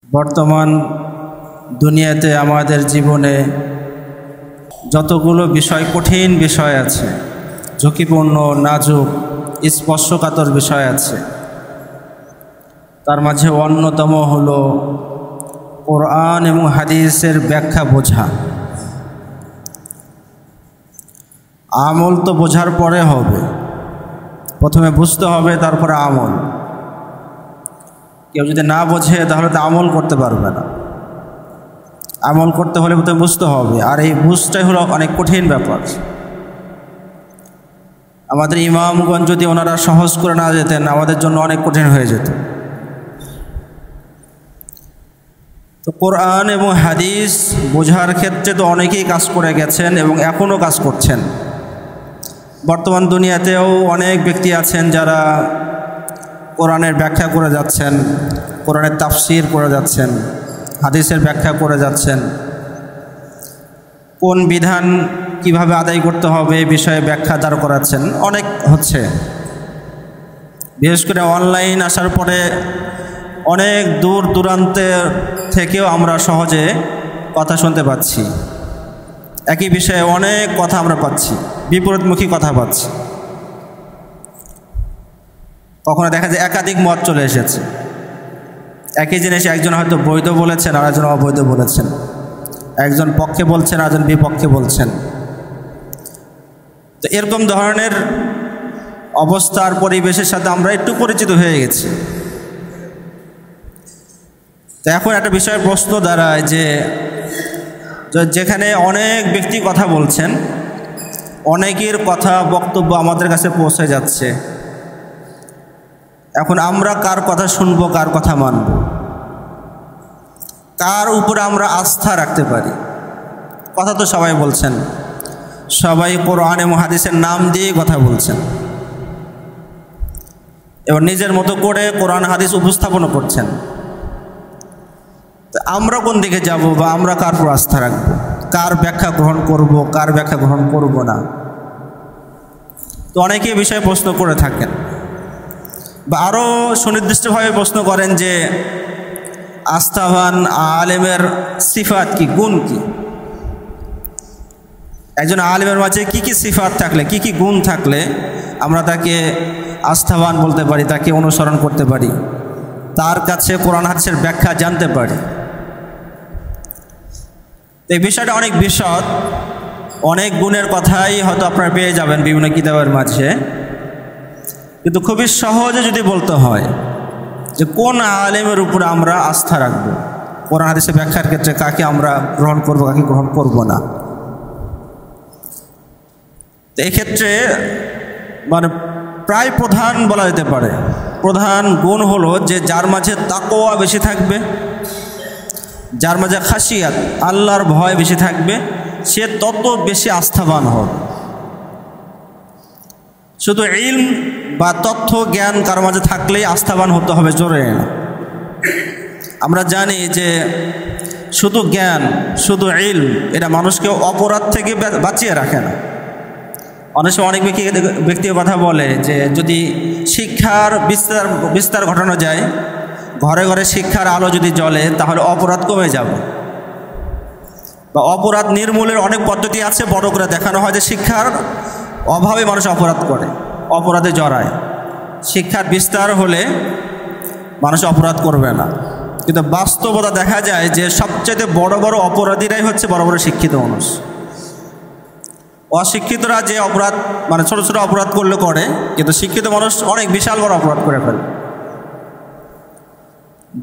বর্তমান দুনিয়াতে আমাদের জীবনে যতগুলো বিষয়, কঠিন বিষয় আছে, ঝুঁকিপূর্ণ, নাজুক, স্পর্শকাতর বিষয় আছে, তার মাঝে অন্যতম হলো কোরআন এবং হাদিসের ব্যাখ্যা বোঝা। আমল তো বোঝার পরে হবে, প্রথমে বুঝতে হবে, তারপরে আমল। কেউ যদি না বোঝে তাহলে তো আমল করতে পারবে না। আমল করতে হলে প্রথমে বুঝতে হবে, আর এই বুঝটাই হলো অনেক কঠিন ব্যাপার। আমাদের ইমামগণ যদি ওনারা সহজ করে না যেতেন, আমাদের জন্য অনেক কঠিন হয়ে যেত। তো কোরআন এবং হাদিস বোঝার ক্ষেত্রে তো অনেকেই কাজ করে গেছেন এবং এখনও কাজ করছেন। বর্তমান দুনিয়াতেও অনেক ব্যক্তি আছেন যারা কোরআনের ব্যাখ্যা করে যাচ্ছেন, কোরআনের তাফসির করে যাচ্ছেন, হাদিসের ব্যাখ্যা করে যাচ্ছেন। কোন বিধান কিভাবে আদায় করতে হবে এই বিষয়ে ব্যাখ্যা দাঁড় করাচ্ছেন, অনেক হচ্ছে। বিশেষ করে অনলাইন আসার পরে অনেক দূর দূরান্তের থেকেও আমরা সহজে কথা শুনতে পাচ্ছি। একই বিষয়ে অনেক কথা আমরা পাচ্ছি, বিপরীতমুখী কথা পাচ্ছি। কখনো দেখা যায় একাধিক মত চলে এসেছে। একই জিনিস একজন হয়তো বৈধ বলেছেন, আর একজন অবৈধ বলেছেন। একজন পক্ষে বলছেন, আর একজন বিপক্ষে বলছেন। তো এরকম ধরনের অবস্থার পরিবেশের সাথে আমরা একটু পরিচিত হয়ে গেছি। তো এখন একটা বিষয়ের প্রশ্ন দাঁড়ায় যে যেখানে অনেক ব্যক্তি কথা বলছেন, অনেকের কথা বক্তব্য আমাদের কাছে পৌঁছে যাচ্ছে, এখন আমরা কার কথা শুনবো, কার কথা মানব, কার উপরে আমরা আস্থা রাখতে পারি? কথা তো সবাই বলছেন, সবাই কোরআন এবং হাদিসের নাম দিয়ে কথা বলছেন এবং নিজের মতো করে কোরআন হাদিস উপস্থাপন করছেন। আমরা কোন দিকে যাব, বা আমরা কার উপর আস্থা রাখব, কার ব্যাখ্যা গ্রহণ করব, কার ব্যাখ্যা গ্রহণ করব না? তো অনেকেই বিষয়ে প্রশ্ন করে থাকেন, বা আরও সুনির্দিষ্টভাবে প্রশ্ন করেন যে আস্থাবান আলেমের সিফাত কি, গুণ কি? একজন আলেমের মাঝে কি কি সিফাত থাকলে, কি কি গুণ থাকলে আমরা তাকে আস্থাবান বলতে পারি, তাকে অনুসরণ করতে পারি, তার কাছে কোরআন হাদিসের ব্যাখ্যা জানতে পারি? এই বিষয়টা অনেক বিশদ, অনেক গুণের কথাই হয়তো আপনারা পেয়ে যাবেন বিভিন্ন কিতাবের মাঝে। কিন্তু খুবই সহজে যদি বলতে হয় যে কোন আলেমের উপরে আমরা আস্থা রাখব, কোরআন হাদিসের ব্যাখ্যার ক্ষেত্রে কাকে আমরা গ্রহণ করব, কাকে গ্রহণ করব না, তো এক্ষেত্রে মানে প্রায় প্রধান বলা যেতে পারে, প্রধান গুণ হলো যে যার মাঝে তাকওয়া বেশি থাকবে, যার মাঝে খাশিয়াত, আল্লাহর ভয় বেশি থাকবে, সে তত বেশি আস্থাবান হবে। শুধু ইলম বা তথ্য জ্ঞান কার মাঝে থাকলেই আস্থাবান হতে হবে জোরে না। আমরা জানি যে শুধু জ্ঞান, শুধু ইলম এটা মানুষকে অপরাধ থেকে বাঁচিয়ে রাখে না। অনেক সময় অনেক ব্যক্তির কথা বলে যে যদি শিক্ষার বিস্তার ঘটানো যায়, ঘরে ঘরে শিক্ষার আলো যদি জ্বলে, তাহলে অপরাধ কমে যাবে। বা অপরাধ নির্মূলের অনেক পদ্ধতি আছে, বড় করে দেখানো হয় যে শিক্ষার অভাবে মানুষ অপরাধ করে, অপরাধে জড়ায়। শিক্ষার বিস্তার হলে মানুষ অপরাধ করবে না। কিন্তু বাস্তবতা দেখা যায় যে সবচেয়ে বড় বড় অপরাধীরাই হচ্ছে বড় বড় শিক্ষিত মানুষ। অশিক্ষিতরা যে অপরাধ মানে ছোট ছোট অপরাধ করলে করে, কিন্তু শিক্ষিত মানুষ অনেক বিশাল বড় অপরাধ করে ফেলে।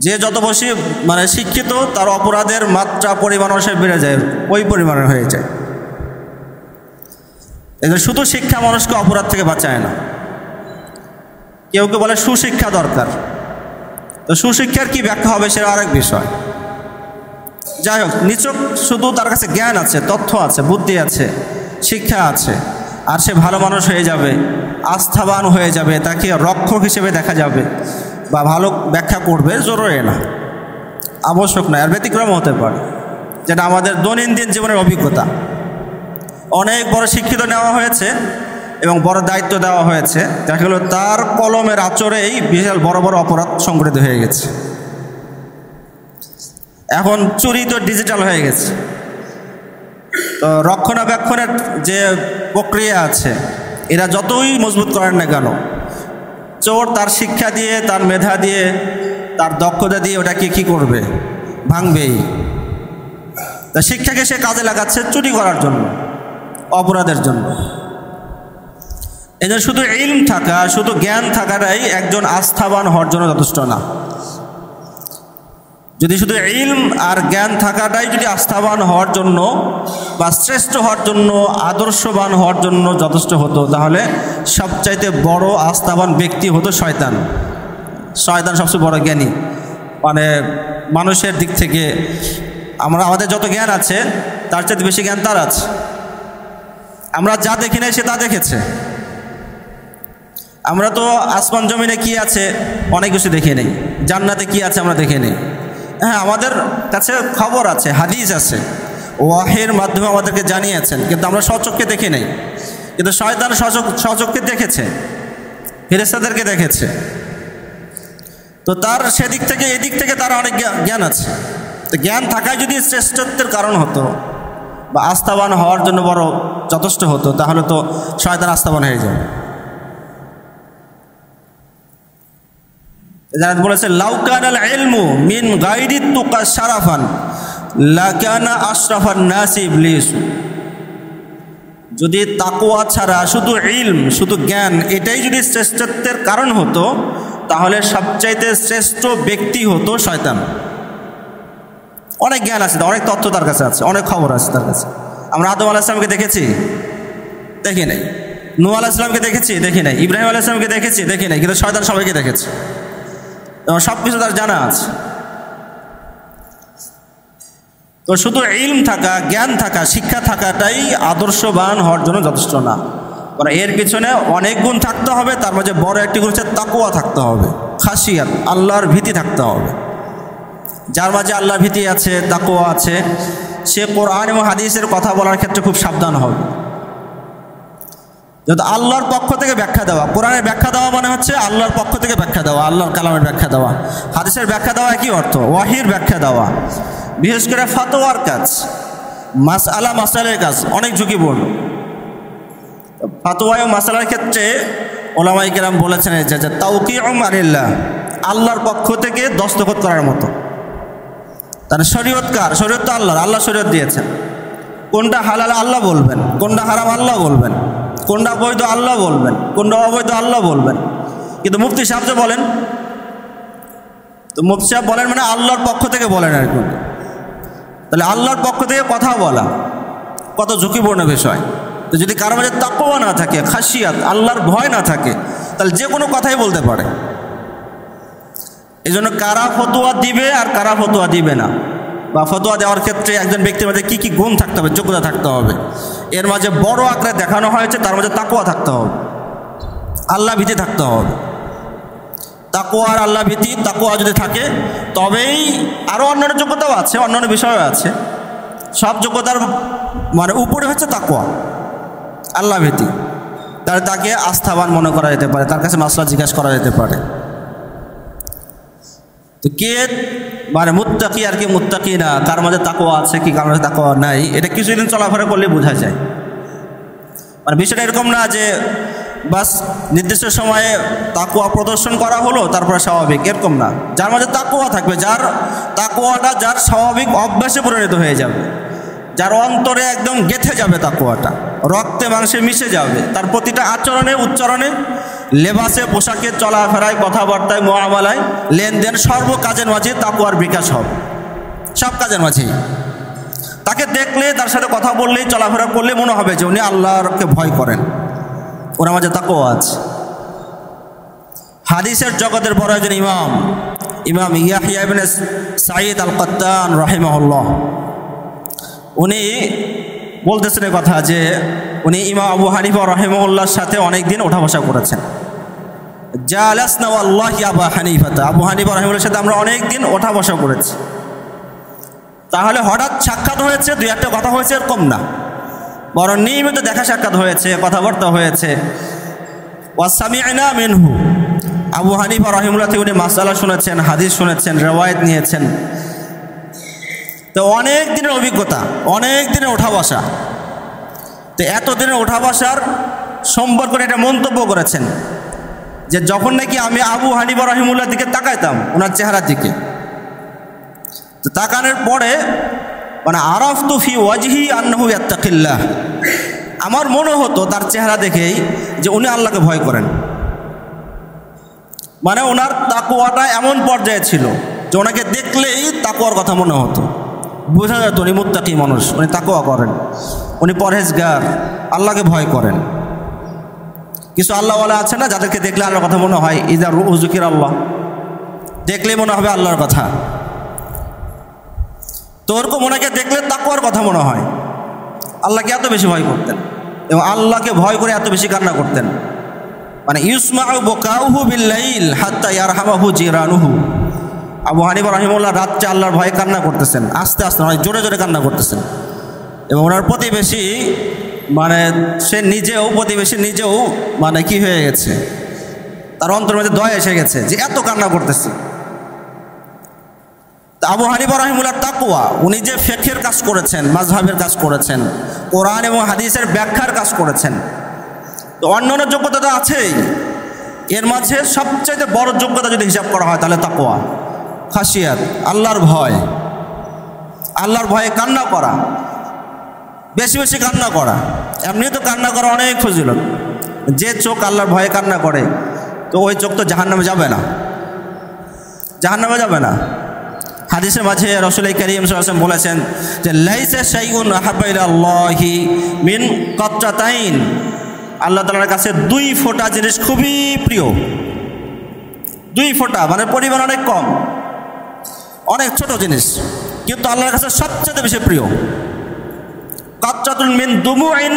যে যত বেশি মানে শিক্ষিত, তার অপরাধের মাত্রা পরিমাণ অনুসারে বেড়ে যায়, ওই পরিমাণে হয়ে যায়। এজন্য শুধু শিক্ষা মানুষকে অপরাধ থেকে বাঁচায় না। কেউ কেউ বলে সুশিক্ষা দরকার, তো সুশিক্ষার কি ব্যাখ্যা হবে সেটা আরেক বিষয়। যাই হোক, নিছক শুধু তার কাছে জ্ঞান আছে, তথ্য আছে, বুদ্ধি আছে, শিক্ষা আছে, আর সে ভালো মানুষ হয়ে যাবে, আস্থাবান হয়ে যাবে, তাকে রক্ষক হিসেবে দেখা যাবে বা ভালো ব্যাখ্যা করবে, জরুরি না, আবশ্যক নয়। আর ব্যতিক্রম হতে পারে, যেটা আমাদের দৈনন্দিন জীবনের অভিজ্ঞতা। অনেক বড় শিক্ষিত নেওয়া হয়েছে এবং বড় দায়িত্ব দেওয়া হয়েছে, দেখা গেল তার কলমের আচরেই বিশাল বড় বড় অপরাধ সংঘটিত হয়ে গেছে। এখন চুরি তো ডিজিটাল হয়ে গেছে, তো রক্ষণাবেক্ষণের যে প্রক্রিয়া আছে এরা যতই মজবুত করেন না কেন, চোর তার শিক্ষা দিয়ে, তার মেধা দিয়ে, তার দক্ষতা দিয়ে ওটাকে কি করবে, ভাঙবেই। তা শিক্ষাকে সে কাজে লাগাচ্ছে চুরি করার জন্য, অপরাধের জন্য। এই জন্য শুধু ইলম থাকা, শুধু জ্ঞান থাকাটাই একজন আস্থাবান হওয়ার জন্য যথেষ্ট না। যদি শুধু ইলম আর জ্ঞান থাকাটাই যদি আস্থাবান হওয়ার জন্য বা শ্রেষ্ঠ হওয়ার জন্য, আদর্শবান হওয়ার জন্য যথেষ্ট হতো, তাহলে সবচাইতে বড় আস্থাবান ব্যক্তি হতো শয়তান। শয়তান সবচেয়ে বড় জ্ঞানী, মানে মানুষের দিক থেকে আমাদের যত জ্ঞান আছে তার চাইতে বেশি জ্ঞান তার আছে। আমরা যা দেখি নাই সে তা দেখেছে। আমরা তো আসমান জমিনে কি আছে অনেক কিছু দেখে নেই, জান্নাতে কি আছে আমরা দেখে নেই। হ্যাঁ, আমাদের কাছে খবর আছে, হাদিস আছে, ওয়াহির মাধ্যমে আমাদেরকে জানিয়েছেন, কিন্তু আমরা স্বচক্ষে দেখি নেই। কিন্তু শয়তান স্বচক্ষে দেখেছে, ফেরেশতাদেরকে দেখেছে। তো তার সেদিক থেকে এদিক থেকে তার অনেক জ্ঞান আছে। তো জ্ঞান থাকায় যদি শ্রেষ্ঠত্বের কারণ হতো বা আস্থাবান হওয়ার জন্য বড় যথেষ্ট হতো, তাহলে তো শয়তান আস্থাবান হয়ে যাবে। যারা বলেছে লাউকানাল ইলমু মিন গায়রি তুকা শারাফান লাকানা আশরাফান নাস ইবলিস। যদি তাকওয়া ছাড়া শুধু ইলম, শুধু জ্ঞান এটাই যদি শ্রেষ্ঠত্বের কারণ হতো, তাহলে সবচাইতে শ্রেষ্ঠ ব্যক্তি হতো শয়তান। অনেক জ্ঞান আছে, অনেক তথ্য তার কাছে আছে, অনেক খবর আছে তার কাছে। আমরা আদম আলাইহিস সালামকে দেখেছি, দেখি নাই। নূহ আলাইহিস সালামকে দেখেছি, দেখি নাই। ইব্রাহিম আলাইহিস সালামকে দেখেছি, দেখি নাই। কিন্তু শয়তান সবাইকে দেখেছে এবং সব কিছু তার জানা আছে। তো শুধু ইলম থাকা, জ্ঞান থাকা, শিক্ষা থাকাটাই আদর্শবান হওয়ার জন্য যথেষ্ট না। কারণ এর পিছনে অনেক গুণ থাকতে হবে। তার মাঝে বড় একটি গুণ হচ্ছে তাকওয়া থাকতে হবে, খাশিয়াত, আল্লাহর ভীতি থাকতে হবে। যার মাঝে আল্লাহর ভীতি আছে, তাকওয়া আছে, সে কোরআন এবং হাদিসের কথা বলার ক্ষেত্রে খুব সাবধান হবে। যদি আল্লাহর পক্ষ থেকে ব্যাখ্যা দেওয়া, কোরআনের ব্যাখ্যা দেওয়া মানে হচ্ছে আল্লাহর পক্ষ থেকে ব্যাখ্যা দেওয়া, আল্লাহর কালামের ব্যাখ্যা দেওয়া। হাদিসের ব্যাখ্যা দেওয়া একই অর্থ, ওয়াহির ব্যাখ্যা দেওয়া। বিশেষ করে ফতোয়ার কাজ, মাসাইলের কাজ অনেক ঝুঁকিপূর্ণ। ফতোয়া এবং মাসালার ক্ষেত্রে ওলামায়ে কেরাম বলেছেন যে তাওকিউ আনিল্লাহ, আল্লাহর পক্ষ থেকে দস্তখত করার মতো। তার শরীয়তকার, শরীয়ত তো আল্লাহর, আল্লাহ শরীয়ত দিয়েছেন। কোনটা হালাল আল্লাহ বলবেন, কোনটা হারাম আল্লাহ বলবেন, কোনটা বৈধ আল্লাহ বলবেন, কোনটা অবৈধ আল্লাহ বলবেন। কিন্তু মুফতি সাহেব যে বলেন, তো মুফতি সাহেব বলেন মানে আল্লাহর পক্ষ থেকে বলেন আর কি। তাহলে আল্লাহর পক্ষ থেকে কথা বলা কত ঝুঁকিপূর্ণ বিষয়। তো যদি কারো মাঝে তাকওয়া না থাকে, খাশিয়াত, আল্লাহর ভয় না থাকে, তাহলে যে কোনো কথাই বলতে পারে। এই জন্য কারা ফতোয়া দিবে আর কারা ফতোয়া দিবে না, বা ফতোয়া দেওয়ার ক্ষেত্রে একজন ব্যক্তির মাঝে কী কী গুণ থাকতে হবে, যোগ্যতা থাকতে হবে, এর মাঝে বড় আকারে দেখানো হয়েছে তার মাঝে তাকওয়া থাকতে হবে, আল্লাহ ভীতি থাকতে হবে। তাকওয়া আর আল্লাহ ভীতি, তাকওয়া যদি থাকে তবেই, আরও অন্যান্য যোগ্যতাও আছে, অন্যান্য বিষয়ও আছে, সব যোগ্যতার মানে উপরে হচ্ছে তাকওয়া, আল্লাহ ভীতি। তাহলে তাকে আস্থাবান মনে করা যেতে পারে, তার কাছে মাসলা জিজ্ঞাসা করা যেতে পারে। তো কে মানে মুত্তাকি আর কি মুত্তাকি না, কার মাঝে তাকওয়া আছে কি, কার মাঝে তাকওয়া নাই, এটা কিছুদিন চলাফেরা করলে বোঝা যায়। মানে বিষয়টা এরকম না যে বাস নির্দিষ্ট সময়ে তাকওয়া প্রদর্শন করা হলো তারপরে স্বাভাবিক, এরকম না। যার মাঝে তাকওয়া থাকবে, যার তাকওয়াটা যার স্বাভাবিক অভ্যাসে পরিণত হয়ে যাবে, যার অন্তরে একদম গেঁথে যাবে, তাকওয়াটা রক্তে মাংসে মিশে যাবে, তার প্রতিটা আচরণে, উচ্চারণে, লেবাসে, পোশাকে, চলাফেরায়, কথাবার্তায়, মুআমালায়, লেনদেন, সর্ব কাজের মাঝে তাকওয়ার বিকাশ হবে। সব কাজের মাঝেই তাকে দেখলে, তার সাথে কথা বললেই, চলাফেরা করলে মনে হবে যে উনি আল্লাহকে ভয় করেন, ওনার মাঝে তাকওয়া আছে। হাদিসের জগতের বড় একজন ইমাম ইয়াহইয়া ইবনে সাঈদ আল কাত্তান রাহিমাহুল্লাহ, উনি বলতেছেন এই কথা যে উনি ইমাম আবু হানিফা রাহিমাহুল্লাহর সাথে অনেক দিন ওঠা বসা করেছেন। জালাসনা ওয়াল্লাহি আবু হানিফা, আবু হানিফা রাহিমাহুল্লাহর সাথে আমরা অনেক দিন ওঠা বসা করেছি। তাহলে হঠাৎ সাক্ষাৎ হয়েছে, দুই একটা কথা হয়েছে এরকম না, বরং নিয়মিত দেখা সাক্ষাৎ হয়েছে, কথাবার্তা হয়েছে। ওয়াসামি'না মিনহু, আবু হানিফা রাহিমাহুল্লাহ থেকে উনি মাসআলা শুনেছেন, হাদিস শুনেছেন, রিওয়ায়াত নিয়েছেন। তো অনেক দিনের অভিজ্ঞতা, অনেক দিনের ওঠা বসা। তো এতদিনের ওঠা বসার সম্পর্কে একটা মন্তব্য করেছেন যে যখন নাকি আমি আবু হানিফা রাহিমাহুল্লাহর দিকে তাকাইতাম, ওনার চেহারার দিকে, তো তাকানোর পরে মানে আরাফতু ফি ওয়াজহি আন্নাহু ইয়াত্তাকিল্লাহ, আমার মনে হতো তার চেহারা দেখেই যে উনি আল্লাহকে ভয় করেন। মানে ওনার তাকওয়াটা এমন পর্যায়ে ছিল যে ওনাকে দেখলেই তাকওয়ার কথা মনে হতো, বোঝা যেত উনি মুত্তাকি মানুষ, উনি তাকওয়া করেন, উনি পরহেজগার, আল্লাহকে ভয় করেন। কিছু আল্লাহওয়ালা আছে না যাদেরকে দেখলে আল্লাহর কথা মনে হয়, ইদা রুযুকির আল্লাহ, দেখলেই মনে হবে আল্লাহর কথা। তো ওরকম ওনাকে দেখলে তাকওয়ার কথা মনে হয়। আল্লাহকে এত বেশি ভয় করতেন এবং আল্লাহকে ভয় করে এত বেশি কান্না করতেন। মানে ইউসমাউ বুকাউহু বিল্লাইল হাত্তা ইয়ারহামাহু জিরানুহু। আবু হানিফা রাহিমাহুল্লাহ রাত্রে আল্লাহর ভয়ে কান্না করতেছেন, আস্তে আস্তে অনেক জোরে জোরে কান্না করতেছেন। এবং ওনার প্রতিবেশী মানে সে নিজেও, প্রতিবেশী নিজেও মানে কি হয়ে গেছে, তার অন্তরের মধ্যে দয়া এসে গেছে যে এত কান্না করতেছে। আবু হানিফা রাহিমাহুল্লাহর তাকওয়া, উনি যে ফিকহের কাজ করেছেন, মাযহাবের কাজ করেছেন, কোরআন এবং হাদিসের ব্যাখ্যার কাজ করেছেন, তো অন্যান্য যোগ্যতা তো আছেই, এর মাঝে সবচাইতে বড় যোগ্যতা যদি হিসাব করা হয় তাহলে তাকওয়া, খাশিয়াত, আল্লাহর ভয়, আল্লাহর ভয়ে কান্না করা, বেশি বেশি কান্না করা। এমনি তো কান্না করা অনেক ফজিলত, যে চোখ আল্লাহর ভয়ে কান্না করে তো ওই চোখ তো জাহান্নামে যাবে না, জাহান্নামে যাবে না। হাদিসের মাঝে রাসূল করিম সাল্লাল্লাহু আলাইহি ওয়াসাল্লাম বলেছেন যে লাইসা শাইউন আহাব্বা ইলাল্লাহি মিন কাতরাতাইন, আল্লাহ তাআলার কাছে 2 ফোঁটা জিনিস খুবই প্রিয়। 2 ফোঁটা মানে পরিমাণ অনেক কম, অনেক ছোট জিনিস, কিন্তু আল্লাহর কাছে সবচেয়ে বেশি প্রিয়। কাতরাতুন মিন দুমুইন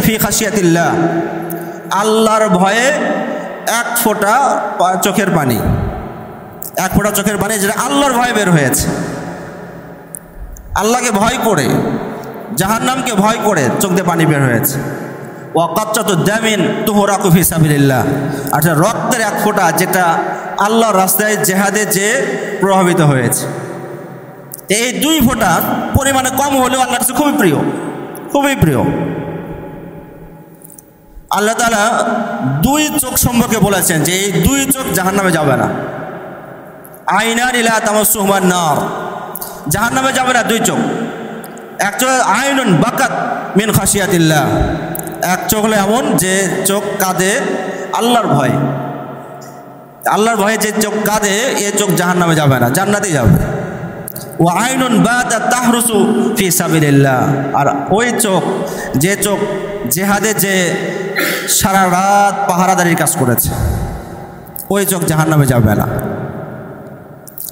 ফি খাশিয়াতিল্লাহ, আল্লাহর ভয়ে 1 ফোঁটা চোখের পানি, 1 ফোঁটা চোখের পানি যেটা আল্লাহর ভয়ে বের হয়েছে, আল্লাহকে ভয় করে, জাহান্নামকে ভয় করে চোখ দিয়ে পানি বের হয়েছে। ওয়া কাতরাতু দামিন তুহরাকু ফি সাবিলিল্লাহ, আর রক্তের 1 ফোঁটা যেটা আল্লাহর রাস্তায় জিহাদে যে প্রভাবিত হয়েছে। এই 2 ফোঁটা পরিমাণে কম হলেও আল্লাহর কাছে খুবই প্রিয়, খুবই প্রিয়। আল্লাহ তাআলা 2 চোখ সম্পর্কে বলেছেন যে এই 2 চোখ জাহান্নামে যাবে না। আইনান লা তামাসসুহুমান নার, জাহান্নামে যাবে না 2 চোখ। এক চোখ আইনুন বাকাত মিন খাশিয়াতিল্লাহ, এক চোখ হলো এমন যে চোখ কাঁদে আল্লাহর ভয়, আল্লাহর ভয়ে যে চোখ কাঁদে এ চোখ জাহান্নামে যাবে না, জান্নাতেই যাবে। ও আইনুন বাতাত তাহরুসু ফি সাবিলিল্লাহ, আর ওই চোখ যে চোখ জিহাদে যে সারা রাত পাহারাদারির কাজ করেছে, ওই চোখ জাহান্নামে যাবে না।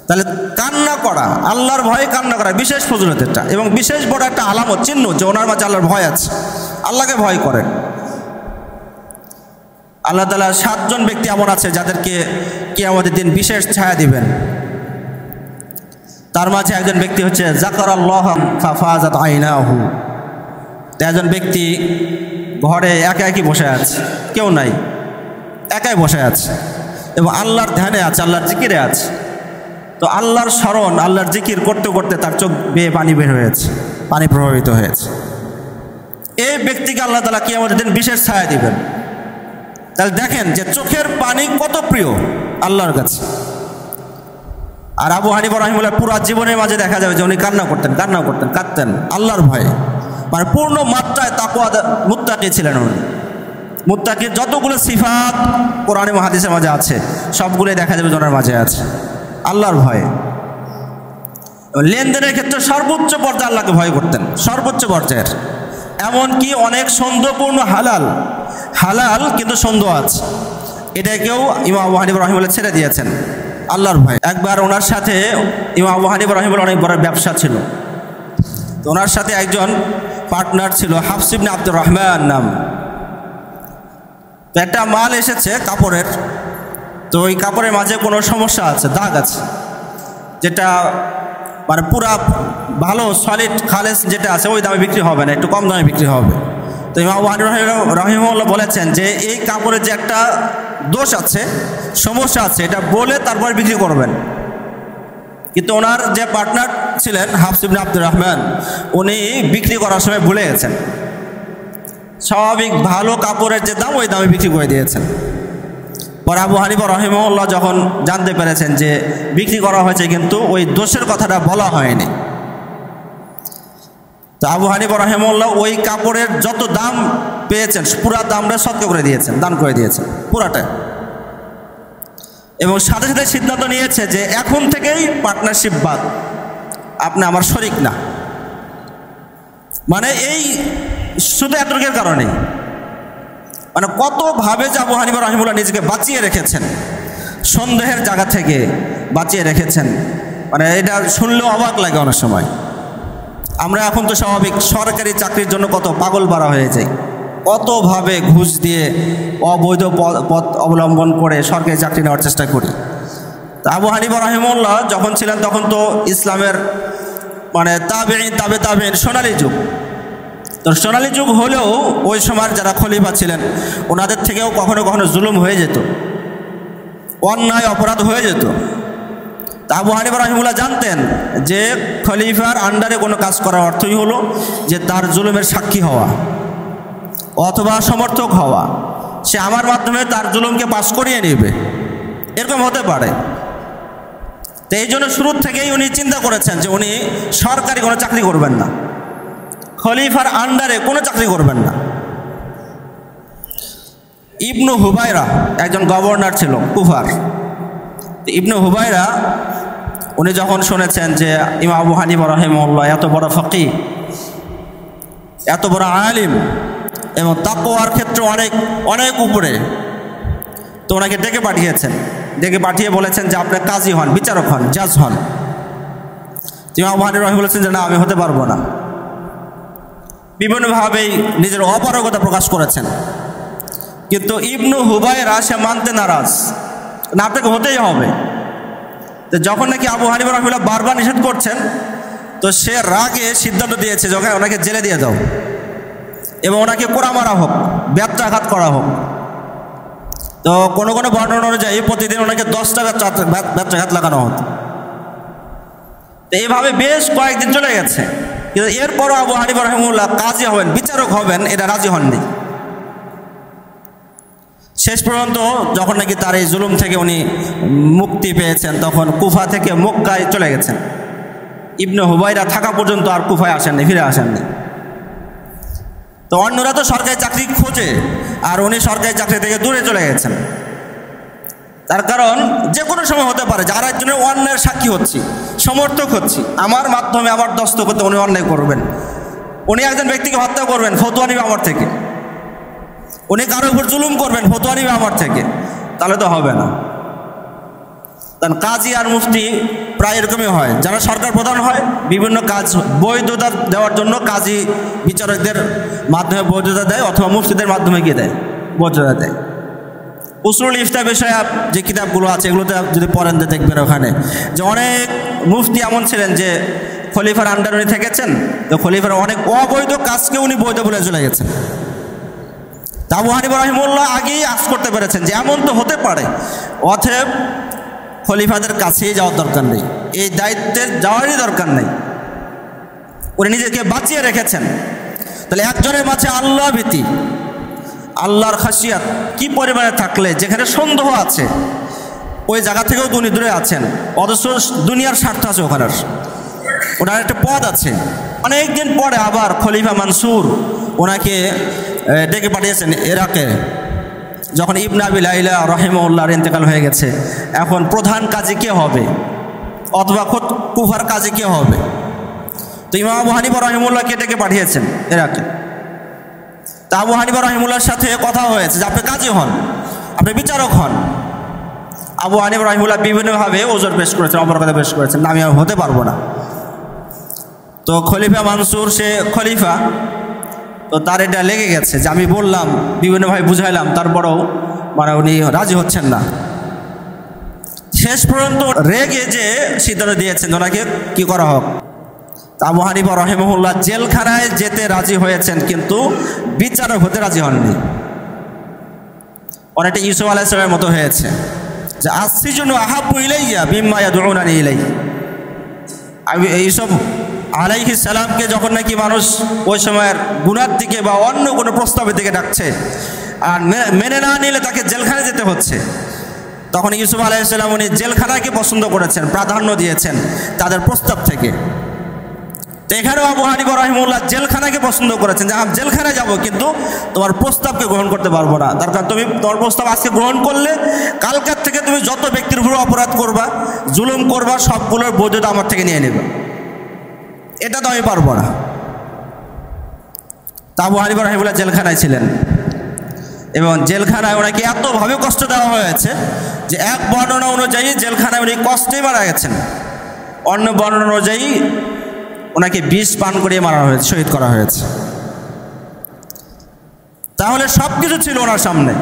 তাহলে কান্না করা, আল্লাহর ভয়ে কান্না করা বিশেষ ফজিলত এটা, এবং বিশেষ বড় একটা আলামত, চিহ্ন যে ওনার মাঝে আল্লাহর ভয় আছে, আল্লাহকে ভয় করেন। আল্লাহ তাআলা 7 জন ব্যক্তি এমন আছে যাদেরকে কিয়ামতের দিন বিশেষ ছায়া দিবেন। তার মাঝে একজন ব্যক্তি হচ্ছে যাকারাল্লাহ ফাফাজাত আইনাহু, একজন ব্যক্তি ঘরে একা একই বসে আছে, কেউ নাই, একাই বসে আছে এবং আল্লাহর ধ্যানে আছে, আল্লাহর জিকিরে আছে। তো আল্লাহর স্মরণ, আল্লাহর জিকির করতে করতে তার চোখ বেয়ে পানি বের হয়েছে, পানি প্রভাবিত হয়েছে। এই ব্যক্তিকে আল্লাহ তাআলা কিয়ামতের দিন বিশেষ ছায়া দিবেন। তাহলে দেখেন যে চোখের পানি কত প্রিয় আল্লাহর কাছে। আর আবু হানিফা রাহিমাহুল্লাহ পুরো জীবনের মাঝে দেখা যাবে যে উনি কান্না করতেন, কাঁদতেন আল্লাহর ভয়ে, মানে পূর্ণ মাত্রায় তাকওয়া মুত্তাকি ছিলেন উনি। মুত্তাকির যতগুলো সিফাত কোরআন এবং হাদিসের মাঝে আছে সবগুলোই দেখা যাবে ওনার মাঝে আছে, আল্লাহর ভয়ে। লেনদেনের ক্ষেত্রে সর্বোচ্চ পর্যায়ে আল্লাহকে ভয় করতেন, সর্বোচ্চ পর্যায়ের। এমনকি অনেক সন্দেহপূর্ণ হালাল কিন্তু সন্দেহ আছে, এটাকেও ইমাম আবু হানিফা রাহিমাহুল্লাহ ছেড়ে দিয়েছেন আল্লাহর ভয়। একবার ওনার সাথে ইমাম আবু হানিফা রাহিমাহুল্লাহ অনেক বড় ব্যবসা ছিল, তো ওনার সাথে একজন পার্টনার ছিল হাফস ইবনে আব্দুর রহমান নাম। তো একটা মাল এসেছে কাপড়ের, তো ওই কাপড়ের মাঝে কোনো সমস্যা আছে, দাগ আছে, যেটা মানে পুরা ভালো সলিড খালেস যেটা আছে ওই দামে বিক্রি হবে না, একটু কম দামে বিক্রি হবে। তো ইমাম আবু হানিফা রাহিমাহুল্লাহ বলেছেন যে এই কাপড়ের যে একটা দোষ আছে, সমস্যা আছে, এটা বলে তারপর বিক্রি করবেন। কিন্তু ওনার যে পার্টনার ছিলেন হাফস ইবনে আব্দুর রহমান, উনি বিক্রি করার সময় ভুলে গেছেন। স্বাভাবিক ভালো কাপড়ের যে দাম ওই দামে বিক্রি করে দিয়েছেন। পরে আবু হানিফা রাহিমাহুল্লাহ যখন জানতে পেরেছেন যে বিক্রি করা হয়েছে কিন্তু ওই দোষের কথাটা বলা হয়নি, তো আবু হানিফা রাহিমাহুল্লাহ ওই কাপড়ের যত দাম পেয়েছেন পুরা দামটা সদকা করে দিয়েছেন, দান করে দিয়েছেন পুরাটা। এবং সাথে সাথে সিদ্ধান্ত নিয়েছে যে এখন থেকেই পার্টনারশিপ বাদ, আপনি আমার শরিক না। মানে এই শুধু এতটুকুর কারণে মানে কতভাবে যে আবু হানিফা রাহিমাহুল্লাহ নিজেকে বাঁচিয়ে রেখেছেন, সন্দেহের জায়গা থেকে বাঁচিয়ে রেখেছেন, মানে এটা শুনলেও অবাক লাগে অনেক সময়। আমরা এখন তো স্বাভাবিক সরকারি চাকরির জন্য কত পাগল পারা হয়ে যায়, কতভাবে ঘুষ দিয়ে অবৈধ পথ অবলম্বন করে সরকারি চাকরি নেওয়ার চেষ্টা করি। তা আবু হানিফা রাহিমাহুল্লাহ যখন ছিলেন তখন তো ইসলামের মানে তাবেঈন সোনালী যুগ। তো সোনালী যুগ হলেও ওই সময়ের যারা খলিফা ছিলেন ওনাদের থেকেও কখনো কখনো জুলুম হয়ে যেত, অন্যায় অপরাধ হয়ে যেত। তা আবু হানিফা রাহিমাহুল্লাহ জানতেন যে খলিফার আন্ডারে কোনো কাজ করার অর্থই হলো যে তার জুলুমের সাক্ষী হওয়া অথবা সমর্থক হওয়া, সে আমার মাধ্যমে তার জুলুমকে পাস করিয়ে নেবে, এরকম হতে পারে। তো এই জন্য শুরু থেকেই উনি চিন্তা করেছেন যে উনি সরকারি কোনো চাকরি করবেন না, খলিফার আন্ডারে কোনো চাকরি করবেন না। ইবনু হুবাইরা একজন গভর্নর ছিল কুফার। ইবনু হুবাইরা উনি যখন শুনেছেন যে ইমাম আবু হানিফা রাহিমাহুল্লাহ এত বড় ফকিহ, এত বড় আলিম এবং তাকওয়ার ক্ষেত্রে অনেক অনেক উপরে, তো ওনাকে ডেকে পাঠিয়েছেন। ডেকে পাঠিয়ে বলেছেন যে আপনি কাজী হন, বিচারক হন, জাজ হন। ইমাম আবু হানিফা রাহিমাহুল্লাহ বলেছেন যে না, আমি হতে পারবো না। বিভিন্নভাবেই নিজের অপারগতা প্রকাশ করেছেন, কিন্তু ইবনু হুবাইরা সে মানতে নারাজ, না আপনাকে হতেই হবে। তো যখন নাকি আবু হানিফা রাহিমাহুল্লাহ বারবার নিষেধ করছেন, তো সে রাগে সিদ্ধান্ত দিয়েছে যখন ওনাকে জেলে দিয়ে দাও এবং ওনাকে কোড়া মারা হোক, ব্যত্রাঘাত করা হোক। তো কোনো কোনো বর্ণনা অনুযায়ী প্রতিদিন ওনাকে 10টা ব্যত্রাঘাত লাগানো হতো। তো এইভাবে বেশ কয়েকদিন চলে গেছে, কিন্তু এরপরও আবু হানিফা রাহিমাহুল্লাহ কাজী হবেন, বিচারক হবেন, এটা রাজি হননি। শেষ পর্যন্ত যখন নাকি তার এই জুলুম থেকে উনি মুক্তি পেয়েছেন তখন কুফা থেকে মক্কায় চলে গেছেন। ইবনে হুবাইরা থাকা পর্যন্ত আর কুফায় আসেননি, ফিরে আসেননি। তো অন্যরা তো সরকারি চাকরি খোঁজে, আর উনি সরকারি চাকরি থেকে দূরে চলে গেছেন। তার কারণ যে কোনো সময় হতে পারে যারা একজনের অন্যায়ের সাক্ষী হচ্ছি, সমর্থক হচ্ছি, আমার মাধ্যমে আমার দস্তখতে উনি অন্যায় করবেন, উনি একজন ব্যক্তিকে হত্যা করবেন, ফতোয়া নিবে আমার থেকে, উনি কারোর উপর জুলুম করবেন, ফতোয়া নিবে আমার থেকে, তাহলে তো হবে না। কারণ কাজী আর মুফতি প্রায় এরকমই হয়, যারা সরকার প্রধান হয় বিভিন্ন কাজ বৈধতা দেওয়ার জন্য কাজী বিচারকদের মাধ্যমে বৈধতা দেয়, অথবা মুফতিদের মাধ্যমে গিয়ে দেয়, বৈধতা দেয়। উসুল ইফতা বিষয়ে যে কিতাবগুলো আছে এগুলোতে যদি পড়েন দেখবেন ওখানে যে অনেক মুফতি এমন ছিলেন যে খলিফার আন্ডার উনি থেকেছেন, তো খলিফার অনেক অবৈধ কাজকে উনি বৈধ বলে চলে গেছেন। আবু হানিফা রাহিমাহুল্লাহ আগেই আশ করতে পেরেছেন যে এমন তো হতে পারে, অতএব খলিফাদের কাছেই যাওয়ার দরকার নেই, এই দায়িত্বের যাওয়ারই দরকার নেই। উনি নিজেকে বাঁচিয়ে রেখেছেন। তাহলে একজনের মাঝে আল্লাহ ভীতি, আল্লাহর খাসিয়াত কি পরিমাণে থাকলে যেখানে সন্দেহ আছে ওই জায়গা থেকেও উনি দূরে আছেন, অথচ দুনিয়ার স্বার্থ আছে ওখানে, ওনার একটা পদ আছে। অনেকদিন পরে আবার খলিফা মানসুর ওনাকে ডেকে পাঠিয়েছেন ইরাকে, যখন ইবনে আবি লাইলা রাহিমাহুল্লাহর ইন্তেকাল হয়ে গেছে, এখন প্রধান কাজী কে হবে অথবা কুফার কাজী কে হবে। তো ইমাম আবু হানিফা রাহিমাহুল্লাহকে ডেকে পাঠিয়েছেন ইরাকে। তা আবু হানিফা রাহিমাহুল্লাহর সাথে কথা হয়েছে যে আপনি কাজী হন, আপনি বিচারক হন। আবু হানিফা রাহিমাহুল্লাহ বিভিন্নভাবে ওজোর পেশ করেছেন, অপরকতা পেশ করেছেন, আমি হতে পারবো না। তো খলিফা মানসুর সে খলিফা, তো তার এটা লেগে গেছে যে আমি বললাম, বিভিন্নভাবে বুঝাইলাম, তারপরেও মানে উনি রাজি হচ্ছেন না। শেষ পর্যন্ত রেগে যে সিদ্ধান্ত দিয়েছেন ওনাকে কি করা হোক। আবু হানিফা রাহিমাহুল্লাহ জেলখানায় যেতে রাজি হয়েছেন, কিন্তু বিচারক হতে রাজি হননি। অনেকটা ইউসুফ আলাইহিস সালামের মতো হয়েছে যে আসসিজনু আহাব্বু ইলাইয়া মিম্মা ইয়াদউনানি ইলাইহি, ইউসুফ আলাইহিস সালামকে যখন নাকি মানুষ ওই সময়ের গুনার দিকে বা অন্য কোনো প্রস্তাবের দিকে ডাকছে আর মেনে না নিলে তাকে জেলখানায় যেতে হচ্ছে, তখন ইউসুফ আলাইহিস সালাম উনি জেলখানাকে পছন্দ করেছেন, প্রাধান্য দিয়েছেন তাদের প্রস্তাব থেকে। তো এখানেও আবু হানিফা রাহিমাহুল্লাহ জেলখানাকে পছন্দ করেছেন যে আমি জেলখানায় যাব, কিন্তু তোমার প্রস্তাবকে গ্রহণ করতে পারবো না। তার কারণ তুমি তোমার প্রস্তাব আজকে গ্রহণ করলে কালকার থেকে তুমি যত ব্যক্তির উপর অপরাধ করবা, জুলুম করবা, সবগুলোর বৈধতা আমার থেকে নিয়ে নেবে, এটা তো আমি পারবো না। তা আবু হানিফা রাহিমাহুল্লাহ জেলখানায় ছিলেন এবং জেলখানায় ওনাকে এতভাবে কষ্ট দেওয়া হয়েছে যে এক বর্ণনা অনুযায়ী জেলখানায় উনি কষ্টেই মারা গেছেন, অন্য বর্ণনা অনুযায়ী ওনাকে বিষ পান করিয়ে মারা হয়েছে, শহীদ করা হয়েছে। তাহলে সব কিছু ছিল ওনার সামনে,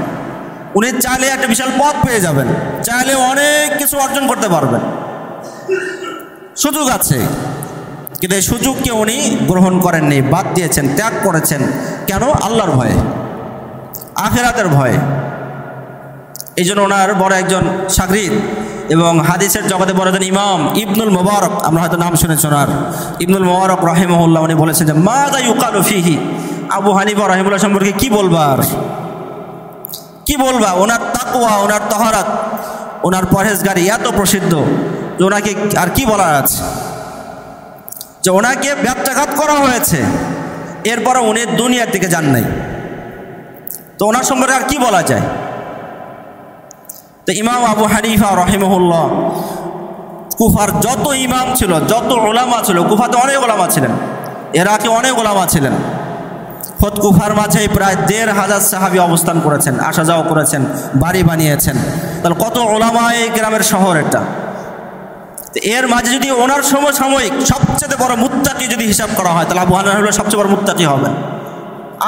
উনি চাইলে একটা বিশাল পথ পেয়ে যাবেন, চাইলে অনেক কিছু অর্জন করতে পারবেন, সুযোগ আছে। কিন্তু এই সুযোগকে উনি গ্রহণ করেননি, বাদ দিয়েছেন, ত্যাগ করেছেন। কেন? আল্লাহর ভয়ে, আখিরাতের ভয়ে। এই জন্য ওনার বড় একজন শাগরিদ এবং হাদিসের জগতে বড় একজন ইমাম ইবনুল মুবারক, আমরা হয়তো নাম শুনেছি ওনার, ইবনুল মুবারক রাহিমাহুল্লাহ, উনি বলেছেন যে মাযা ইউকালু ফিহি, আবু হানিফা রাহিমাহুল্লাহ সম্পর্কে কি বলবা, আর কি বলবা? ওনার তাকওয়া, ওনার তাহারাত, ওনার পরহেজগারি এত প্রসিদ্ধ যে ওনাকে আর কি বলার আছে, যে ওনাকে ব্যত্যাঘাত করা হয়েছে, এরপরে উনি দুনিয়ার দিকে যান নাই, তো ওনার সম্পর্কে আর কি বলা যায়? তো ইমাম আবু হানিফা রাহিমাহুল্লাহ কুফার যত ইমাম ছিল, যত ওলামা ছিল, কুফাতে অনেক ওলামা ছিলেন, ইরাকে অনেক ওলামা ছিলেন, খোদ কুফার মাঝে প্রায় ১৫০০ সাহাবী অবস্থান করেছেন, আসা যাওয়া করেছেন, বাড়ি বানিয়েছেন। তাহলে কত ওলামা এই গ্রামের শহর এটা। এর মাঝে যদি ওনার সমসাময়িক সবচেয়ে বড় মুত্তাকি যদি হিসাব করা হয়, তাহলে আবু হানিফা সবচেয়ে বড় মুত্তাকি হবেন,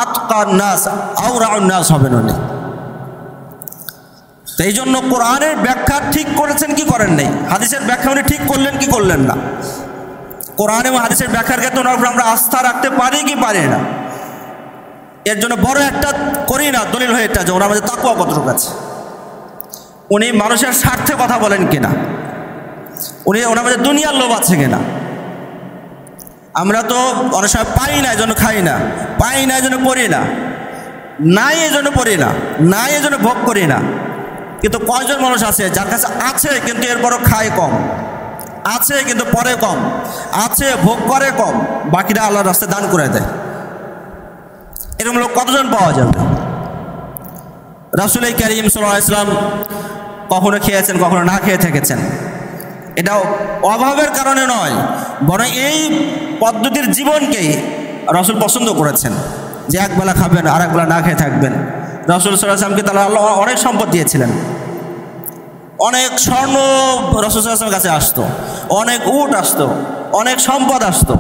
আতকান নাস, আওরাউন নাস হবেন উনি। তো এই জন্য কোরআনের ব্যাখ্যা ঠিক করেছেন কি করেন নাই, হাদিসের ব্যাখ্যা উনি ঠিক করলেন কি করলেন না, কোরআন এবং হাদিসের ব্যাখ্যার ক্ষেত্রে ওনার উপর আমরা আস্থা রাখতে পারি কি পারি না, এর জন্য বড় একটা করি না দলিল হয়ে এটা যে ওনার মধ্যে তাকওয়া কতটুকু আছে, উনি মানুষের স্বার্থে কথা বলেন কিনা, উনি ওনার মধ্যে দুনিয়ার লোভ আছে কিনা। আমরা তো অনেক সময় পাই না, এই জন্য খাই না, পাই না এই জন্য পড়ি না, নাই এই জন্য পড়ি না, নাই এই জন্য ভোগ করি না। কিন্তু কয়জন মানুষ আছে যার কাছে আছে কিন্তু এরপরও খায় কম, আছে কিন্তু পরে কম, আছে ভোগ করে কম, বাকিটা আল্লাহর রাস্তায় দান করে দেয়। এরকম লোক কতজন পাওয়া যাবে? রাসূল কারীম সাল্লাল্লাহু আলাইহি ওয়াসাল্লাম কখনো খেয়েছেন, কখনো না খেয়ে থেকেছেন। এটাও অভাবের কারণে নয়, বরং এই পদ্ধতির জীবনকেই রাসূল পছন্দ করেছেন, যে একবেলা খাবেন আর একবেলা না খেয়ে থাকবেন। রাসূল সাল্লাল্লাহু আলাইহি ওয়াসাল্লামকে তাআলা আল্লাহ অনেক সম্পদ দিয়েছিলেন, অনেক স্বর্ণ রাসূল সাল্লাল্লাহু আলাইহি ওয়াসাল্লামের কাছে আসতো, অনেক উট আসতো, অনেক সম্পদ আসতো।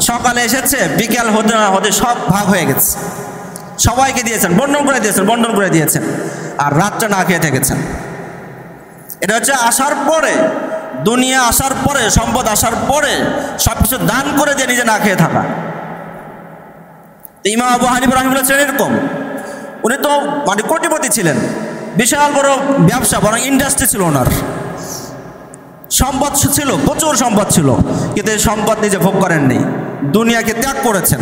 সকালে এসেছে, বিকেল হতে না হতে সব ভাগ হয়ে গেছে, সবাইকে দিয়েছেন, বন্টন করে দিয়েছেন, আর রাতটা না খেয়ে থেকেছেন। এটা হচ্ছে আসার পরে, দুনিয়া আসার পরে, সম্পদ আসার পরে সব কিছু দান করে দিয়ে নিজে না খেয়ে থাকা। ইমাম আবু হানিফা রাহিমাহুল্লাহ ছিলেন এরকম, উনি তো মানে কোটিপতি ছিলেন, বিশাল বড় ব্যবসা, বরং ইন্ডাস্ট্রি ছিল ওনার, সম্পদ ছিল, প্রচুর সম্পদ ছিল, কিন্তু এই সম্পদ নিজে ভোগ করেননি, দুনিয়াকে ত্যাগ করেছেন।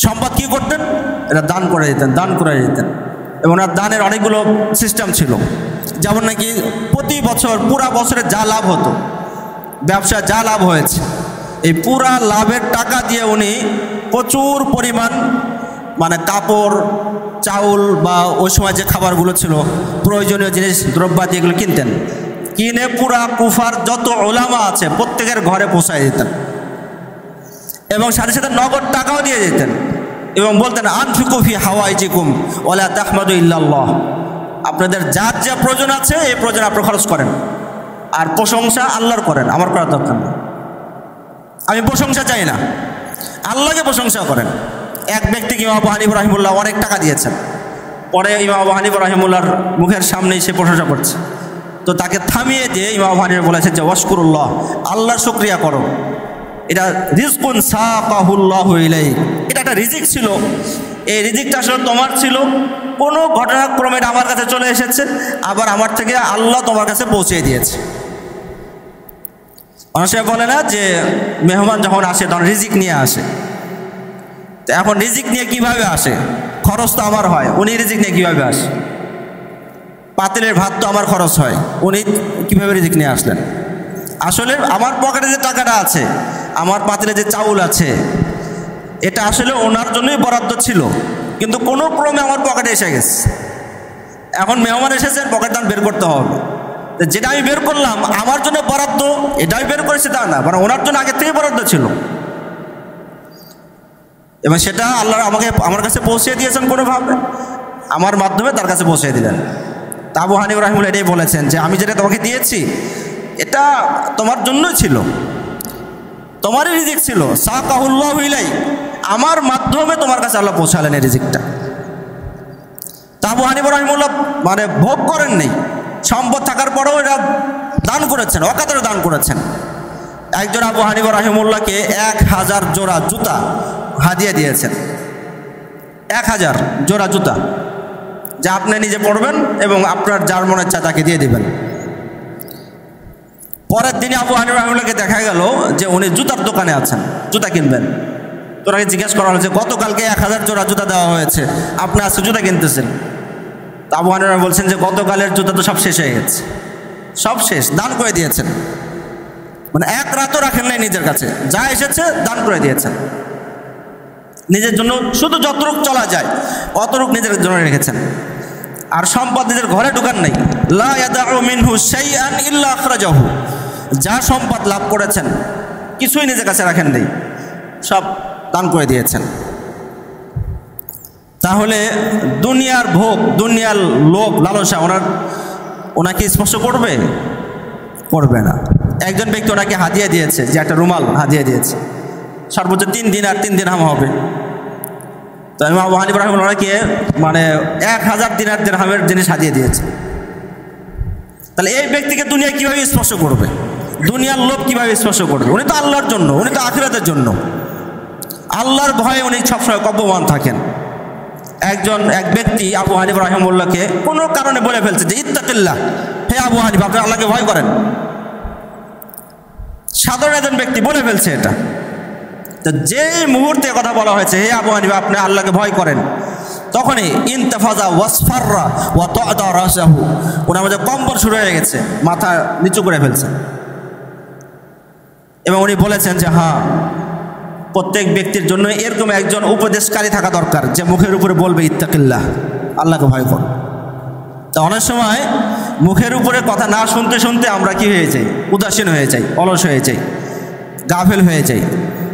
সম্পদ কি করতেন? এটা দান করে দিতেন, এবং ওনার দানের অনেকগুলো সিস্টেম ছিল। যেমন নাকি প্রতি বছর পুরা বছরে যা লাভ হতো, ব্যবসা যা লাভ হয়েছে, এই পুরা লাভের টাকা দিয়ে উনি প্রচুর পরিমাণ মানে কাপড়, চাউল বা ওই সময় যে খাবারগুলো ছিল, প্রয়োজনীয় জিনিস, দ্রব্যাদি এগুলো কিনতেন, কিনে পুরা কুফার যত ওলামা আছে প্রত্যেকের ঘরে পৌঁছায় দিতেন, এবং সাথে সাথে নগদ টাকাও দিয়ে যেতেন, এবং বলতেন আনফিকু ফি হাওয়াইজিকুম ওয়ালা তাহমাদু ইল্লাল্লাহ, আপনাদের যার যা প্রয়োজন আছে এই প্রয়োজন আপনারা খরচ করেন, আর প্রশংসা আল্লাহর করেন, আমার করার দরকার নেই, আমি প্রশংসা চাই না, আল্লাহকে প্রশংসা করেন। এক ব্যক্তিকে ইমাম আবু হানিফা রাহিমাহুল্লাহ অনেক টাকা দিয়েছেন, পরে ইমাম আবু হানিফা রাহিমাহুল্লাহর মুখের সামনেই সে প্রশংসা করছে, তো তাকে থামিয়ে দিয়ে ইমাম আবু হানিফা বলেছেন যে ওয়াশকুরুল্লাহ, আল্লাহর শুকরিয়া করো, এটা রিজকুন সাকাহুল্লাহু ইলাইক, এটা একটা রিজিক ছিল, এই রিজিকটা আসলে তোমার ছিল, কোনো ঘটনাক্রমে আমার কাছে চলে এসেছে, আবার আমার থেকে আল্লাহ তোমার কাছে পৌঁছে দিয়েছে। মানুষে বলে না যে মেহমান যখন আসে তখন রিজিক নিয়ে আসে। তো এখন রিজিক নিয়ে কিভাবে আসে? খরচ তো আমার হয়, উনি রিজিক নিয়ে কিভাবে আসে? পাতিলের ভাত তো আমার খরচ হয়, উনি কিভাবে রিজিক নিয়ে আসলেন? আসলে আমার পকেটে যে টাকাটা আছে, আমার পাতিলে যে চাউল আছে, এটা আসলে ওনার জন্যই বরাদ্দ ছিল, কিন্তু কোনো ক্রমে আমার পকেটে এসে গেছে। এখন মেহমান এসেছেন, পকেট দান বের করতে হবে। যেটা আমি বের করলাম আমার জন্য বরাদ্দ, এটাই বের করেছে তা না, মানে ওনার জন্য আগে থেকে বরাদ্দ ছিল, এবং সেটা আল্লাহ আমার কাছে পৌঁছে দিয়েছেন কোনোভাবে, আমার মাধ্যমে তার কাছে পৌঁছে দিলেন। তা আবু হানিফা রাহিমাহুল্লাহ এটাই বলেছেন যে আমি যেটা তোমাকে দিয়েছি এটা তোমার জন্যই ছিল, তোমারই রিজিক ছিল। সাকাহুল্লাহু ইলাই, আমার মাধ্যমে তোমার কাছে আল্লাহ পৌঁছালেন এই রিজিকটা। তা আবু হানিফা রাহিমাহুল্লাহ মানে ভোগ করেননি, সম্পদ থাকার পরেও এরা দান করেছেন, অকাতরে দান করেছেন। একজন আবু হানিফা রাহিমাহুল্লাহকে 1000 জোড়া জুতা হাদিয়া দিয়েছেন, 1000 জোড়া জুতা, যা আপনি নিজে পড়বেন এবং আপনার যার মনে ইচ্ছা তাকে দিয়ে দিবেন। পরের দিনে আবু হানিফা রাহিমাহুল্লাহকে দেখা গেল যে উনি জুতার দোকানে আছেন, জুতা কিনবেন। তো ওনাকে জিজ্ঞেস করা হলো যে গতকালকে 1000 জোড়া জুতা দেওয়া হয়েছে, আপনি আজকে জুতা কিনতেছেন? তো আবু হানিফা বলছেন যে গতকালের জুতা তো সব শেষ হয়ে গেছে, সব শেষ, দান করে দিয়েছেন। মানে এক রাতও রাখেন নাই নিজের কাছে, যা এসেছে দান করে দিয়েছেন। নিজের জন্য শুধু যতটুক চলা যায় অতটুক নিজের জন্য রেখেছেন, আর সম্পদ নিজের ঘরে ঢুকান নাই। লা ইয়াদাউ মিনহু শাইআন ইল্লা আখরাজাহু, যা সম্পদ লাভ করেছেন কিছুই নিজের কাছে রাখেন নাই, সব দান করে দিয়েছেন। তাহলে দুনিয়ার ভোগ, দুনিয়ার লোভ লালসা ওনাকে স্পর্শ করবে? করবে না। একজন ব্যক্তি ওনাকে হাদিয়া দিয়েছে, যে একটা রুমাল হাদিয়া দিয়েছে, সর্বোচ্চ 3 দিনার 3 দিরহাম হবে। তো আবু হানিফা রাহিমাহুল্লাহ ওনাকে মানে 1000 দিরহামের জিনিস হাদিয়া দিয়েছে। তাহলে এই ব্যক্তিকে দুনিয়া কীভাবে স্পর্শ করবে? দুনিয়ার লোভ কীভাবে স্পর্শ করবে? উনি তো আল্লাহর জন্য, উনি তো আখিরাতের জন্য, আল্লাহর ভয়ে উনি সবসময় কব্যমান থাকেন। এক ব্যক্তি আবু হানিফা রাহিমাহুল্লাহকে কোনো কারণে বলে ফেলছে যে ইত্তাকিল্লাহ, হে আবু হানিফা আপনি আল্লাহকে ভয় করেন। সাধারণ একজন ব্যক্তি বলে ফেলছে এটা। তো যে মুহূর্তে কথা বলা হয়েছে হে আবু হানিফা আপনি আল্লাহকে ভয় করেন, তখনই ইনতাফাজা ওয়াসফাররা ওয়া তা'দা রাসাহু, ওনার মধ্যে কম্পন শুরু হয়ে গেছে, মাথা নিচু করে ফেলছে। এবং উনি বলেছেন যে হ্যাঁ, প্রত্যেক ব্যক্তির জন্য এরকম একজন উপদেশকারী থাকা দরকার, যে মুখের উপরে বলবে ইত্তাকিল্লাহ, আল্লাহকে ভয় কর। তা অনেক সময় মুখের উপরে কথা না শুনতে শুনতে আমরা কি হয়ে যাই? উদাসীন হয়ে যাই, অলস হয়ে যাই, গাফেল হয়ে যাই।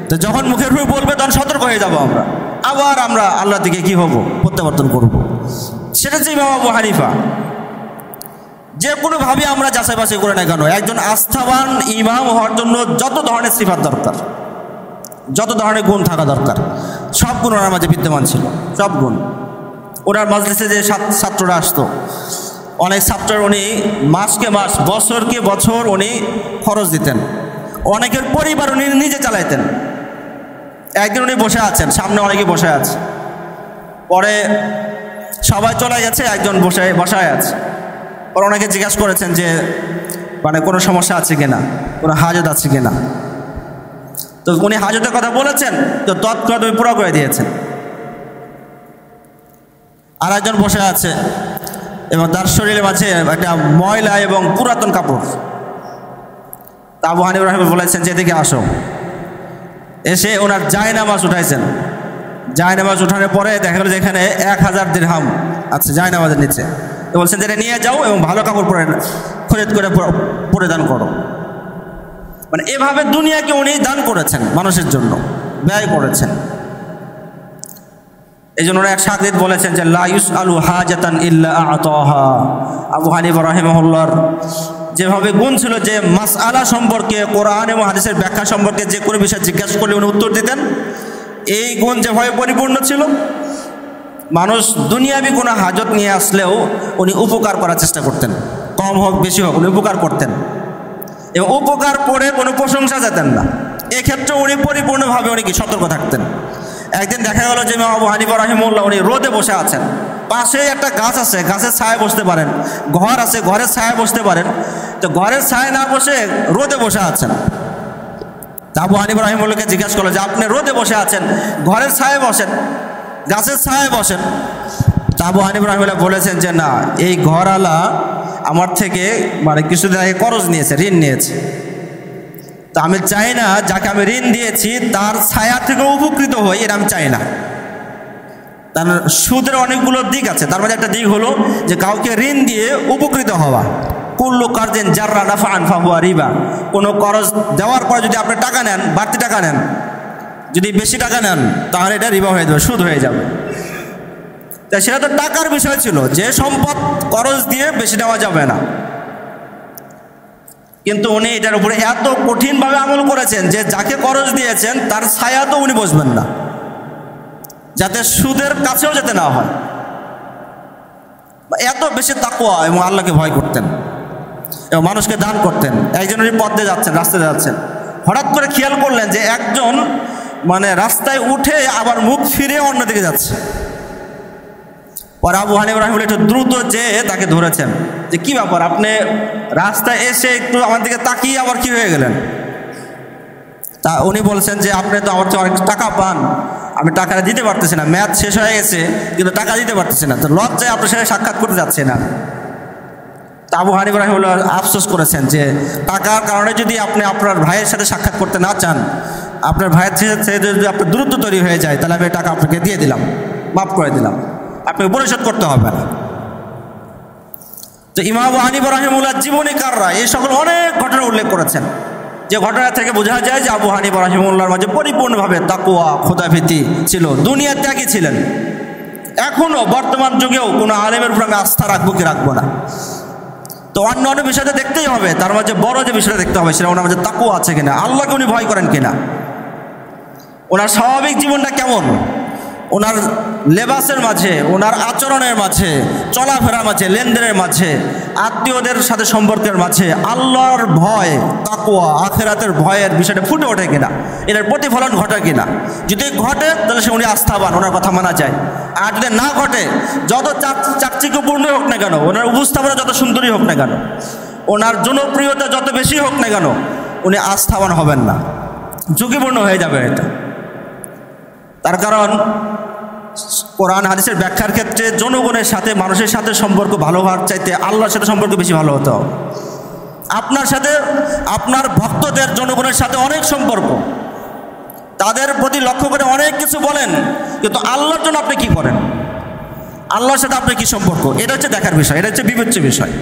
তো যখন মুখের উপরে বলবে তখন সতর্ক হয়ে যাব আমরা, আবার আমরা আল্লাহ থেকে কি হব? প্রত্যাবর্তন করব। সেটা যে ইমাম আবু হানিফা, যে কোনোভাবে আমরা যাচাই বাছাই করে না কেন, একজন আস্থাবান ইমাম হওয়ার জন্য যত ধরনের সিফাত দরকার, যত ধরনের গুণ থাকা দরকার, সব গুণ ওনার মাঝে বিদ্যমান ছিল, সব গুণ। ওনার মাজলিসে যে ছাত্ররা আসতো, অনেক ছাত্রের উনি মাসকে মাস, বছরকে বছর উনি খরচ দিতেন, অনেকের পরিবার উনি নিজে চালাইতেন। একদিন উনি বসে আছেন, সামনে অনেকে বসে আছে, পরে সবাই চলে গেছে, একজন বসায় আছে। পরে ওনাকে জিজ্ঞাসা করেছেন যে মানে কোনো সমস্যা আছে কিনা, কোনো হাজত আছে কিনা। তো উনি হাজতের কথা বলেছেন, তো তৎক্ষণাৎ উনি পুরো করে দিয়েছেন। আর একজন বসে আছে এবং তার শরীরের মাঝে একটা ময়লা এবং পুরাতন কাপড়। তা আবু হানিফা রাহিমাহুল্লাহ বলেছেন যে এদিকে আসো। এসে ওনার জায়নামাজ উঠাইছেন। জায়নামাজ উঠানোর পরে দেখা গেল যে এখানে 1000 দিরহাম আছে জায়নামাজের নিচে। তো বলছেন যে এটা নিয়ে যাও এবং ভালো কাপড় পরে খরিদ করে পরিধান করো। মানে এভাবে দুনিয়াকে উনি দান করেছেন, মানুষের জন্য ব্যয় করেছেন। এই জন্য এক শাগরিদ বলেছেন যে লা ইউসআলু হাজাতান ইল্লা আ'তাহা। আবু হানিফা রাহিমাহুল্লাহর যেভাবে গুণ ছিল যে মাসআলা সম্পর্কে, কোরআন এবং হাদিসের ব্যাখ্যা সম্পর্কে যে কোনো বিষয় জিজ্ঞাসা করলে উনি উত্তর দিতেন, এই গুণ যেভাবে পরিপূর্ণ ছিল, মানুষ দুনিয়াবি কোনো হাজত নিয়ে আসলেও উনি উপকার করার চেষ্টা করতেন, কম হোক বেশি হোক উনি উপকার করতেন, এবং উপকার করে কোনো প্রশংসা যেতেন না। এক্ষেত্রে উনি পরিপূর্ণভাবে উনি কি সতর্ক থাকতেন। একদিন দেখা গেল যে ইমাম আবু হানিফা রাহিমাহুল্লাহ উনি রোদে বসে আছেন, পাশে একটা গাছ আছে, গাছের ছায়ায় বসতে পারেন, ঘর আছে, ঘরের ছায়ায় বসতে পারেন। তো ঘরের ছায়ায় না বসে রোদে বসে আছেন। আবু হানিফা রাহিমাহুল্লাহকে জিজ্ঞাসা করলো যে আপনি রোদে বসে আছেন, ঘরের ছায়ায় বসেন, গাছের ছায়ায় বসেন। আবু হানিফা রাহিমাহুল্লাহ বলেছেন যে না, এই ঘরওয়ালা আমার থেকে মানে কিছুদিন আগে করজ নিয়েছে, ঋণ নিয়েছে। তো আমি চাই না যাকে আমি ঋণ দিয়েছি তার ছায়া থেকে উপকৃত হই, এটা আমি চাই না। তার সুদের অনেকগুলো দিক আছে, তার মধ্যে একটা দিক হলো যে কাউকে ঋণ দিয়ে উপকৃত হওয়া। কুল্লু কারদিন জাররা নাফআন ফাহুয়া রিবা। কোনো করজ দেওয়ার পর যদি আপনি টাকা নেন, বাড়তি টাকা নেন, যদি বেশি টাকা নেন, তাহলে এটা রিবা হয়ে যাবে, সুদ হয়ে যাবে। তাই সেটা তো টাকার বিষয় ছিল, যে সম্পদ করজ দিয়ে বেশি নেওয়া যাবে না। কিন্তু উনি এটার উপরে এত কঠিনভাবে আমল করেছেন যে যাকে করজ দিয়েছেন তার ছায়া তো উনি বসবেন না, যাতে সুদের কাছেও যেতে না হয়। এত বেশি তাকওয়া এবং আল্লাহকে ভয় করতেন এবং মানুষকে দান করতেন। একজন উনি পথে যাচ্ছেন, রাস্তায় যাচ্ছেন, হঠাৎ করে খেয়াল করলেন যে একজন মানে রাস্তায় উঠে আবার মুখ ফিরে অন্যদিকে যাচ্ছে। পরে আবু হানিফা রাহিমাহুল্লাহ একটু দ্রুত যেয়ে তাকে ধরেছেন যে কি ব্যাপার, আপনি রাস্তায় এসে একটু আমার দিকে তাকিয়ে আবার কি হয়ে গেলেন? তা উনি বলছেন যে আপনি তো আমার থেকে অনেক টাকা পান, আমি টাকাটা দিতে পারতেছি না, ম্যাচ শেষ হয়ে গেছে কিন্তু টাকা দিতে পারতেছি না, তো লজ্জায় আপনার সাথে সাক্ষাৎ করতে যাচ্ছে না। তা আবু হানিফা রাহিমাহুল্লাহ আফসোস করেছেন যে টাকার কারণে যদি আপনি আপনার ভাইয়ের সাথে সাক্ষাৎ করতে না চান, আপনার ভাইয়ের সাথে যদি আপনার দূরত্ব তৈরি হয়ে যায়, তাহলে আমি টাকা আপনাকে দিয়ে দিলাম, মাফ করে দিলাম, আপনাকে পরিশোধ করতে হবে না। তো ইমাম আবু হানিফা রাহিমাহুল্লাহ জীবনীকাররা এই সকল অনেক ঘটনা উল্লেখ করেছেন, যে ঘটনা থেকে বোঝা যায় যে আবু হানিফা রাহিমাহুল্লাহর মাঝে পরিপূর্ণভাবে তাকওয়া, খোদাভীতি ছিল, দুনিয়া ত্যাগী ছিলেন। এখনও বর্তমান যুগেও কোনো আলেমের উপর আমি আস্থা রাখবো কি রাখবো না, তো অন্য অন্য বিষয়টা দেখতেই হবে, তার মাঝে বড় যে বিষয়টা দেখতে হবে সেটা ওনার মাঝে তাকওয়া আছে কিনা, আল্লাহকে উনি ভয় করেন কিনা, ওনার স্বাভাবিক জীবনটা কেমন, ওনার লেবাসের মাঝে, ওনার আচরণের মাঝে, চলাফেরার মাঝে, লেনদেনের মাঝে, আত্মীয়দের সাথে সম্পর্কের মাঝে আল্লাহর ভয়, তাকওয়া, আখিরাতের ভয়ের বিষয়টা ফুটে ওঠে কিনা, এটার প্রতিফলন ঘটে কিনা। যদি ঘটে তাহলে সে উনি আস্থাবান, ওনার কথা মানা যায়। আর যদি না ঘটে, যত চাকচিক্যপূর্ণ হোক না কেন, ওনার উপস্থাপনা যত সুন্দরী হোক না কেন, ওনার জনপ্রিয়তা যত বেশি হোক না কেন, উনি আস্থাবান হবেন না, ঝুঁকিপূর্ণ হয়ে যাবে এটা। তার কারণ কোরআন হাদিসের ব্যাখ্যার ক্ষেত্রে জনগণের সাথে, মানুষের সাথে সম্পর্ক ভালো হওয়ার চাইতে আল্লাহর সাথে সম্পর্ক বেশি ভালো হতে হবে। আপনার সাথে আপনার ভক্তদের, জনগণের সাথে অনেক সম্পর্ক, তাদের প্রতি লক্ষ্য করে অনেক কিছু বলেন, কিন্তু আল্লাহর জন্য আপনি কি করেন, আল্লাহর সাথে আপনার কি সম্পর্ক, এটা হচ্ছে দেখার বিষয়, এটা হচ্ছে বিবেচ্য বিষয়।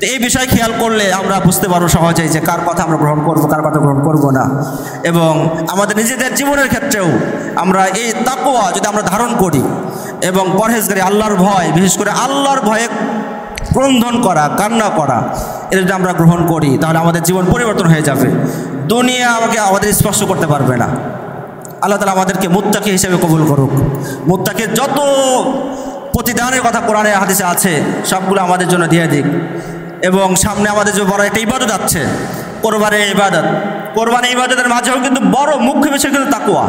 তো এই বিষয় খেয়াল করলে আমরা বুঝতে পারবো সহজেই যে কার কথা আমরা গ্রহণ করব, কার কথা গ্রহণ করব না। এবং আমাদের নিজেদের জীবনের ক্ষেত্রেও আমরা এই তাকওয়া যদি আমরা ধারণ করি এবং পরহেজগারি, আল্লাহর ভয়, বিশেষ করে আল্লাহর ভয়ে ক্রন্দন করা, কান্না করা, এটা যদি আমরা গ্রহণ করি তাহলে আমাদের জীবন পরিবর্তন হয়ে যাবে। দুনিয়া আমাদের স্পর্শ করতে পারবে না। আল্লাহ তাআলা আমাদেরকে মুত্তাকি হিসেবে কবুল করুক। মুত্তাকির যত প্রতিদানের কথা কোরআনে হাদিসে আছে সবগুলো আমাদের জন্য দিয়ে দিক। এবং সামনে আমাদের যে বড় একটা ইবাদত আছে, কোরবানির ইবাদত, কোরবানির ইবাদতের মাঝেও কিন্তু বড় মুখ্য বিষয় কিন্তু তাকওয়া।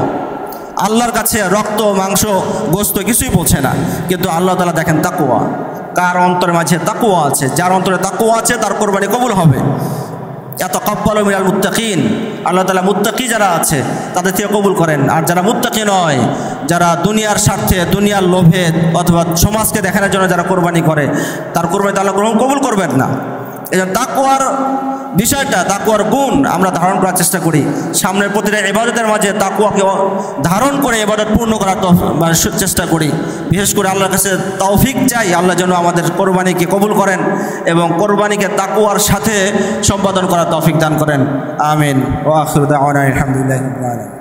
আল্লাহর কাছে রক্ত, মাংস, গোস্ত কিছুই পৌঁছে না, কিন্তু আল্লাহ তাআলা দেখেন তাকওয়া, কার অন্তরের মাঝে তাকওয়া আছে, যার অন্তরে তাকওয়া আছে তার কোরবানি কবুল হবে। ইয়াতাকাব্বালু মিনাল মুত্তাকিন, আল্লাহ তাআলা মুত্তাকি যারা আছে তাদের থেকে কবুল করেন। আর যারা মুত্তাকি নয়, যারা দুনিয়ার স্বার্থে, দুনিয়ার লোভে অথবা সমাজকে দেখানোর জন্য যারা কোরবানি করে, তার কোরবানি আল্লাহ কবুল করবেন না। এই জন্য তাকওয়ার বিষয়টা, তাকওয়ার গুণ আমরা ধারণ করার চেষ্টা করি। সামনের প্রতিটা ইবাদতের মাঝে তাকওয়াকে ধারণ করে ইবাদত পূর্ণ করার চেষ্টা করি। বিশেষ করে আল্লাহর কাছে তৌফিক চাই, আল্লাহ যেন আমাদের কোরবানিকে কবুল করেন এবং কোরবানিকে তাকওয়ার সাথে সম্পাদন করার তৌফিক দান করেন। আমিন। ওয়া আখিরু দাওয়ানা আলহামদুলিল্লাহি রাব্বিল আলামিন।